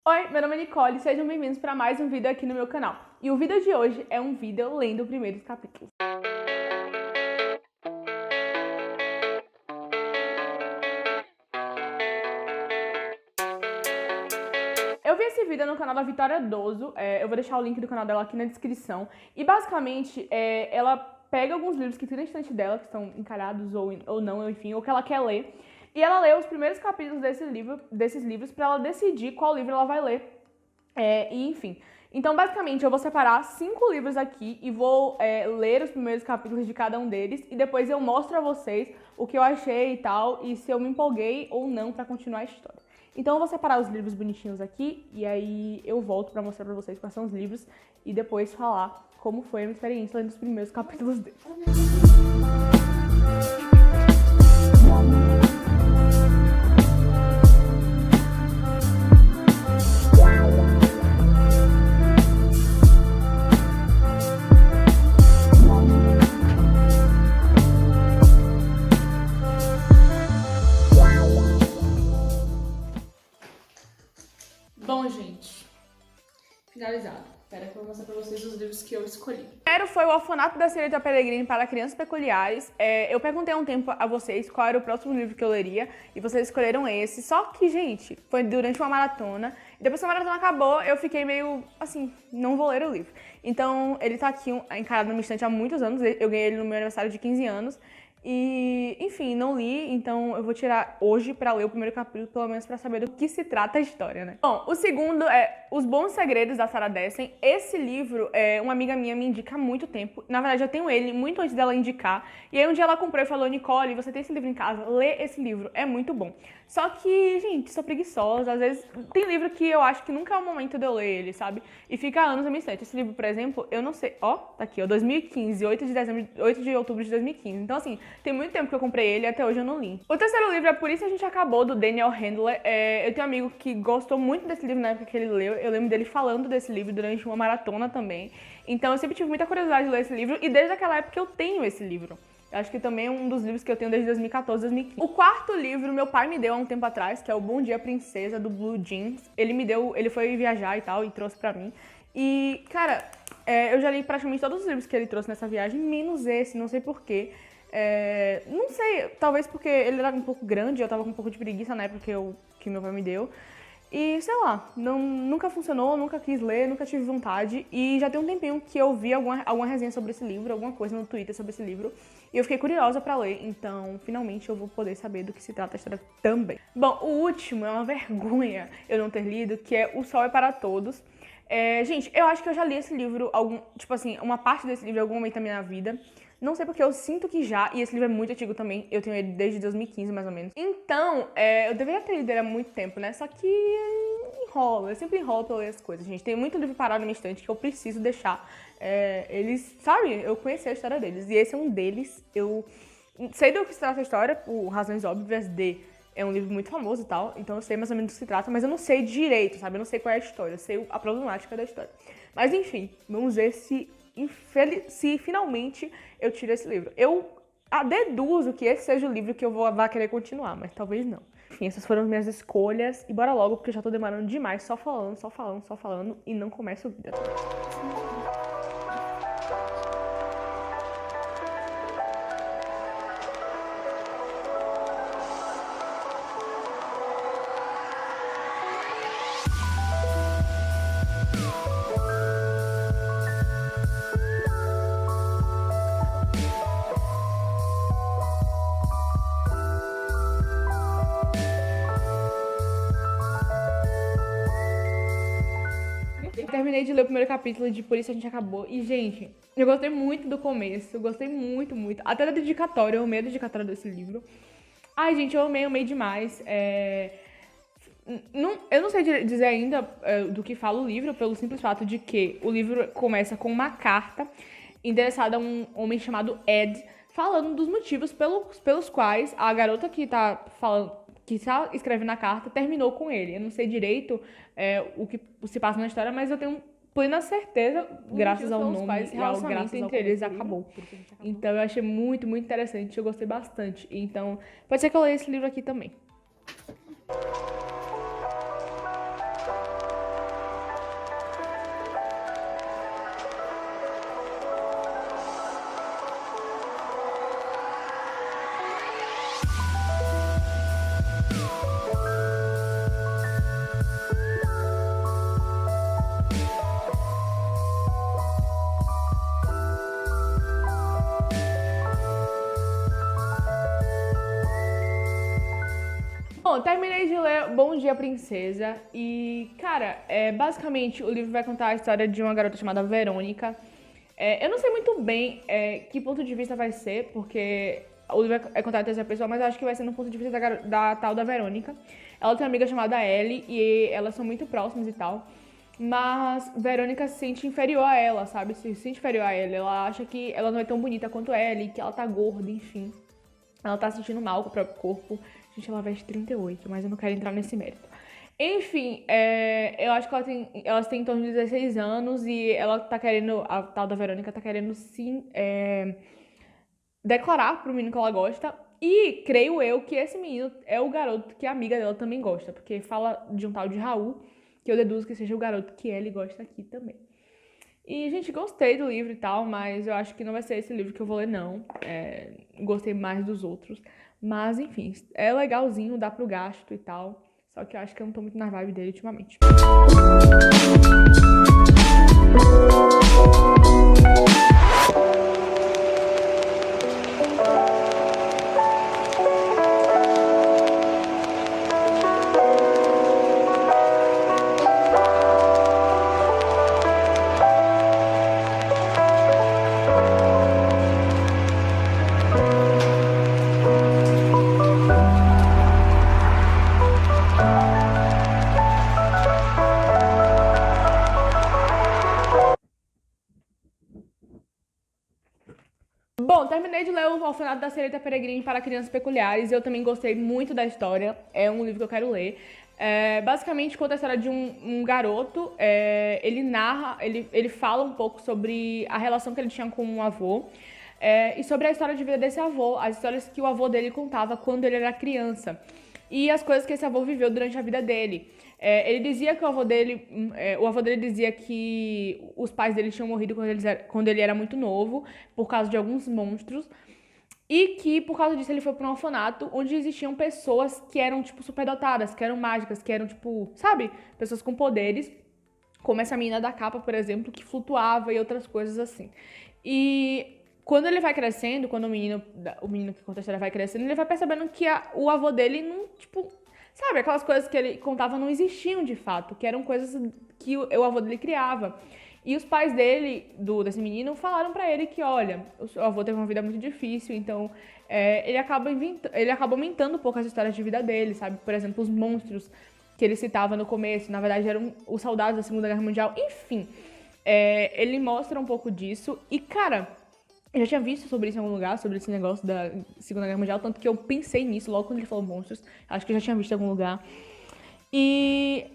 Oi, meu nome é Nicole e sejam bem-vindos para mais um vídeo aqui no meu canal. E o vídeo de hoje é um vídeo lendo os primeiros capítulos. Eu vi esse vídeo no canal da Vitória Doso, eu vou deixar o link do canal dela aqui na descrição. E basicamente, ela pega alguns livros que tem na estante dela, que estão encalhados ou não, enfim, ou que ela quer ler. E ela lê os primeiros capítulos desses livros para ela decidir qual livro ela vai ler. E enfim. Então, basicamente, eu vou separar 5 livros aqui e vou ler os primeiros capítulos de cada um deles. E depois eu mostro a vocês o que eu achei e tal, e se eu me empolguei ou não pra continuar a história. Então eu vou separar os livros bonitinhos aqui, e aí eu volto pra mostrar pra vocês quais são os livros, e depois falar como foi a minha experiência lendo os primeiros capítulos deles. Bom, gente, finalizado. Espera que eu vou mostrar pra vocês os livros que eu escolhi. O primeiro foi O Orfanato da Senhorita Peregrine para Crianças Peculiares. Eu perguntei há um tempo a vocês qual era o próximo livro que eu leria e vocês escolheram esse. Só que, gente, foi durante uma maratona. E depois que a maratona acabou, eu fiquei meio assim, não vou ler o livro. Então, ele tá aqui encarado na minha estante há muitos anos. Eu ganhei ele no meu aniversário de 15 anos. E, enfim, não li, então eu vou tirar hoje pra ler o primeiro capítulo, pelo menos pra saber do que se trata a história, né? Bom, o segundo é Os Bons Segredos, da Sarah Dessen. Esse livro, uma amiga minha me indica há muito tempo. Na verdade, eu tenho ele muito antes dela indicar. E aí um dia ela comprou e falou, Nicole, você tem esse livro em casa? Lê esse livro, é muito bom. Só que, gente, sou preguiçosa. Às vezes tem livro que eu acho que nunca é o momento de eu ler ele, sabe? E fica há anos na minha estante. Esse livro, por exemplo, eu não sei... Ó, tá aqui, ó, 2015, 8 de outubro de 2015. Então, assim, tem muito tempo que eu comprei ele e até hoje eu não li. O terceiro livro é Por Isso a Gente Acabou, do Daniel Handler. Eu tenho um amigo que gostou muito desse livro na época que ele leu. Eu lembro dele falando desse livro durante uma maratona também. Então eu sempre tive muita curiosidade de ler esse livro e desde aquela época eu tenho esse livro. Eu acho que também é um dos livros que eu tenho desde 2014, 2015. O quarto livro meu pai me deu há um tempo atrás, que é o Bom Dia Princesa, do Blue Jeans. Ele foi viajar e tal e trouxe pra mim. E, cara, eu já li praticamente todos os livros que ele trouxe nessa viagem, menos esse, não sei porquê. Não sei, talvez porque ele era um pouco grande, eu tava com um pouco de preguiça na época que meu pai me deu. E, sei lá, nunca funcionou, nunca quis ler, nunca tive vontade. E já tem um tempinho que eu vi alguma resenha sobre esse livro, alguma coisa no Twitter sobre esse livro. E eu fiquei curiosa pra ler, então finalmente eu vou poder saber do que se trata a história também. Bom, o último é uma vergonha eu não ter lido, que é O Sol é para Todos. Gente, eu acho que eu já li esse livro, tipo assim, uma parte desse livro em algum momento da minha vida. Não sei porque eu sinto que já, e esse livro é muito antigo também, eu tenho ele desde 2015 mais ou menos. Então, eu deveria ter lido ele há muito tempo, né? Só que enrola, eu sempre enrolo pra ler as coisas, gente. Tem muito livro parado na minha estante que eu preciso deixar. Eles, sabe, eu conheci a história deles, e esse é um deles. Eu sei do que se trata a história, por razões óbvias é um livro muito famoso e tal, então eu sei mais ou menos do que se trata, mas eu não sei direito, sabe? Eu não sei qual é a história, eu sei a problemática da história. Mas enfim, vamos ver se finalmente eu tiro esse livro. Eu deduzo que esse seja o livro que eu vá querer continuar, mas talvez não. Enfim, essas foram as minhas escolhas. E bora logo, porque eu já tô demorando demais, só falando, e não começa o vídeo. Terminei de ler o primeiro capítulo de Por Isso a Gente Acabou. E, gente, eu gostei muito do começo. Eu gostei muito, muito. Até da dedicatória. Eu amei a dedicatória desse livro. Ai, gente, eu amei demais. Eu não sei dizer ainda do que fala o livro, pelo simples fato de que o livro começa com uma carta endereçada a um homem chamado Ed, falando dos motivos pelos quais a garota que tá escrevendo a carta terminou com ele. Eu não sei direito o que se passa na história, mas eu tenho plena certeza, graças ao nome e ao relacionamento entre eles acabou. Então eu achei muito, muito interessante, eu gostei bastante. Então pode ser que eu leia esse livro aqui também. Bom Dia Princesa. E, cara, basicamente o livro vai contar a história de uma garota chamada Verônica. Eu não sei muito bem que ponto de vista vai ser, porque o livro é contado em terceira pessoa, mas eu acho que vai ser no ponto de vista da tal da Verônica. Ela tem uma amiga chamada Ellie e elas são muito próximas e tal. Mas Verônica se sente inferior a ela, sabe? Se sente inferior a ela. Ela acha que ela não é tão bonita quanto Ellie, que ela tá gorda, enfim. Ela tá se sentindo mal com o próprio corpo. Gente, ela veste 38, mas eu não quero entrar nesse mérito. Enfim, eu acho que elas têm em torno de 16 anos e ela tá querendo, a tal da Verônica tá querendo sim declarar pro menino que ela gosta. E creio eu que esse menino é o garoto que a amiga dela também gosta, porque fala de um tal de Raul, que eu deduzo que seja o garoto que Ellie gosta aqui também. E, gente, gostei do livro e tal, mas eu acho que não vai ser esse livro que eu vou ler, não. Gostei mais dos outros. Mas, enfim, é legalzinho, dá pro gasto e tal. Só que eu acho que eu não tô muito na vibe dele ultimamente. Bom, terminei de ler O Orfanato da Senhorita Peregrine para Crianças Peculiares. Eu também gostei muito da história. É um livro que eu quero ler. Basicamente conta a história de um garoto. Ele fala um pouco sobre a relação que ele tinha com um avô. E sobre a história de vida desse avô, as histórias que o avô dele contava quando ele era criança. E as coisas que esse avô viveu durante a vida dele. Ele dizia que o avô dele dizia que os pais dele tinham morrido quando ele era muito novo, por causa de alguns monstros. E que, por causa disso, ele foi para um orfanato onde existiam pessoas que eram, tipo, superdotadas, que eram mágicas, que eram, tipo, sabe? Pessoas com poderes, como essa menina da capa, por exemplo, que flutuava e outras coisas assim. E quando ele vai crescendo, quando o menino que conta a história vai crescendo, ele vai percebendo que o avô dele não, tipo, sabe, aquelas coisas que ele contava não existiam de fato, que eram coisas que o avô dele criava. E os pais desse menino, falaram pra ele que, olha, o seu avô teve uma vida muito difícil, então ele acaba aumentando um pouco as histórias de vida dele, sabe? Por exemplo, os monstros que ele citava no começo, na verdade eram os soldados da Segunda Guerra Mundial, enfim. Ele mostra um pouco disso e, cara, eu já tinha visto sobre isso em algum lugar, sobre esse negócio da Segunda Guerra Mundial, tanto que eu pensei nisso logo quando ele falou monstros. Acho que eu já tinha visto em algum lugar. E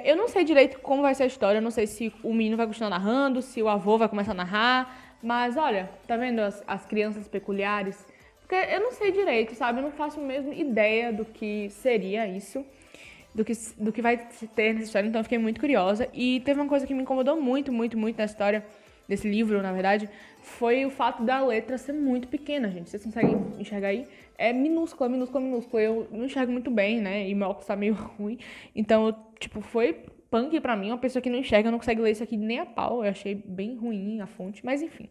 eu não sei direito como vai ser a história, eu não sei se o menino vai continuar narrando, se o avô vai começar a narrar. Mas olha, tá vendo as crianças peculiares? Porque eu não sei direito, sabe? Eu não faço mesmo ideia do que seria isso, do que vai ter nessa história, então eu fiquei muito curiosa. E teve uma coisa que me incomodou muito, muito, muito na história desse livro, na verdade, foi o fato da letra ser muito pequena, gente. Vocês conseguem enxergar aí? É minúscula, minúscula, minúscula. Eu não enxergo muito bem, né? E meu óculos tá meio ruim. Então, tipo, foi punk pra mim. Uma pessoa que não enxerga não consegue ler isso aqui nem a pau. Eu achei bem ruim a fonte, mas enfim.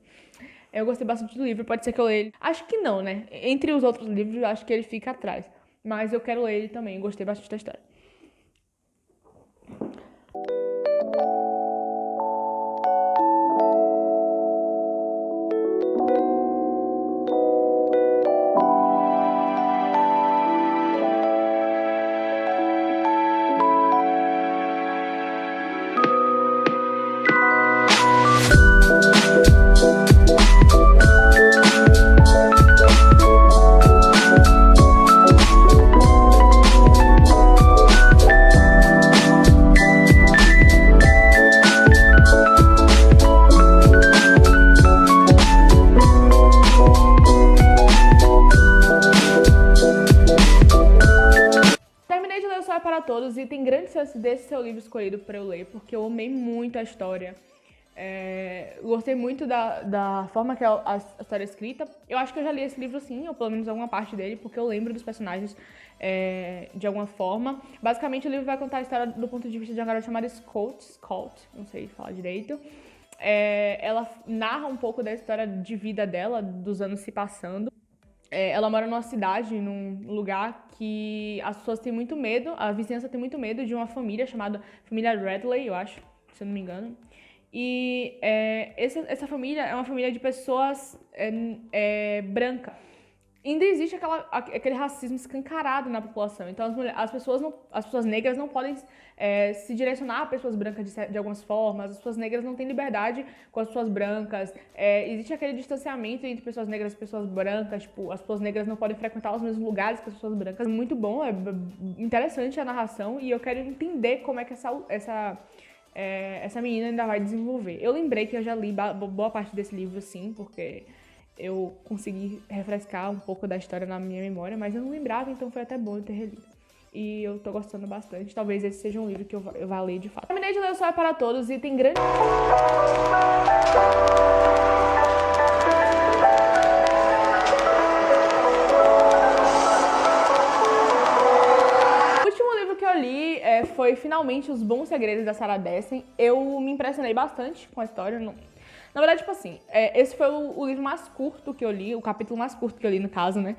Eu gostei bastante do livro, pode ser que eu leia ele. Acho que não, né? Entre os outros livros, eu acho que ele fica atrás. Mas eu quero ler ele também, gostei bastante da história. Para Todos e tem grande chance desse seu livro escolhido para eu ler, porque eu amei muito a história. Gostei muito da forma que a história é escrita. Eu acho que eu já li esse livro sim, ou pelo menos alguma parte dele, porque eu lembro dos personagens de alguma forma. Basicamente o livro vai contar a história do ponto de vista de uma garota chamada Scout, não sei falar direito. Ela narra um pouco da história de vida dela, dos anos se passando. ela mora numa cidade, num lugar que as pessoas têm muito medo, a vizinhança tem muito medo de uma família chamada família Radley, eu acho, se eu não me engano. E essa família é uma família de pessoas branca. Ainda existe aquele racismo escancarado na população. Então as pessoas negras não podem se direcionar a pessoas brancas de algumas formas. As pessoas negras não têm liberdade com as pessoas brancas. Existe aquele distanciamento entre pessoas negras e pessoas brancas. Tipo, as pessoas negras não podem frequentar os mesmos lugares que as pessoas brancas. Muito bom, é interessante a narração e eu quero entender como é que essa menina ainda vai desenvolver. Eu lembrei que eu já li boa parte desse livro, sim, porque eu consegui refrescar um pouco da história na minha memória, mas eu não lembrava, então foi até bom eu ter relido. E eu tô gostando bastante. Talvez esse seja um livro que eu vá ler de fato. Terminei de ler O Sol é para Todos e tem grande... O último livro que eu li foi finalmente Os Bons Segredos da Sarah Dessen. Eu me impressionei bastante com a história. Na verdade, tipo assim, esse foi o livro mais curto que eu li, o capítulo mais curto que eu li, no caso, né?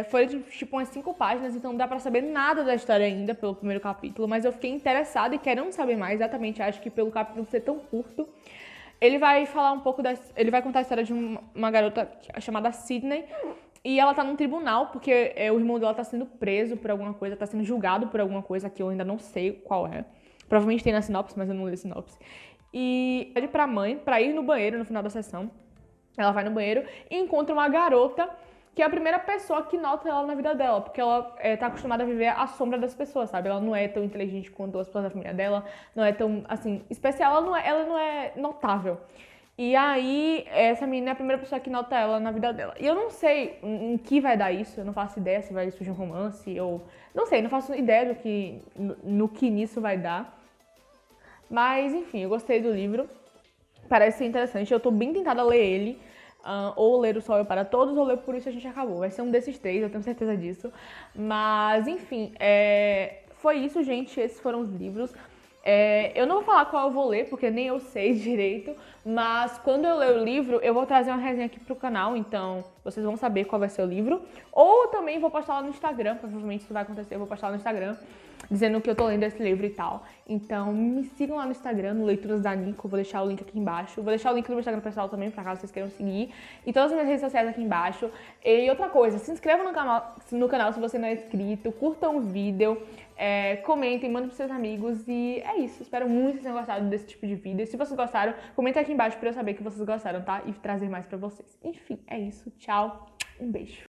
Foi, tipo, umas 5 páginas, então não dá pra saber nada da história ainda pelo primeiro capítulo, mas eu fiquei interessada e querendo saber mais, exatamente, acho que pelo capítulo ser tão curto. Ele vai falar um pouco ele vai contar a história de uma garota chamada Sydney, e ela tá num tribunal, porque o irmão dela tá sendo preso por alguma coisa, tá sendo julgado por alguma coisa que eu ainda não sei qual é. Provavelmente tem na sinopse, mas eu não li a sinopse. E pede pra mãe pra ir no banheiro no final da sessão. Ela vai no banheiro e encontra uma garota que é a primeira pessoa que nota ela na vida dela, porque ela tá acostumada a viver à sombra das pessoas, sabe? Ela não é tão inteligente quanto as pessoas da família dela, não é tão, assim, especial, ela não é notável. E aí, essa menina é a primeira pessoa que nota ela na vida dela. E eu não sei em que vai dar isso, eu não faço ideia se vai surgir um romance, ou... Não sei, não faço ideia no que nisso vai dar. Mas, enfim, eu gostei do livro. Parece ser interessante. Eu tô bem tentada a ler ele. Ou ler O Sol é para Todos, ou ler Por Isso a Gente Acabou. Vai ser um desses 3, eu tenho certeza disso. Mas, enfim, foi isso, gente. Esses foram os livros. Eu não vou falar qual eu vou ler, porque nem eu sei direito. Mas quando eu ler o livro, eu vou trazer uma resenha aqui pro canal. Então, vocês vão saber qual vai ser o livro. Ou também vou postar lá no Instagram. Provavelmente isso vai acontecer, eu vou postar lá no Instagram, dizendo que eu tô lendo esse livro e tal. Então, me sigam lá no Instagram, no Leituras da Nico, vou deixar o link aqui embaixo. Vou deixar o link do meu Instagram pessoal também, pra caso vocês queiram seguir. E todas as minhas redes sociais aqui embaixo. E outra coisa, se inscreva no canal se você não é inscrito, curtam o vídeo, comentem, mandem pros seus amigos. E é isso, espero muito que vocês tenham gostado desse tipo de vídeo. E se vocês gostaram, comentem aqui embaixo pra eu saber que vocês gostaram, tá? E trazer mais pra vocês. Enfim, é isso, tchau, um beijo.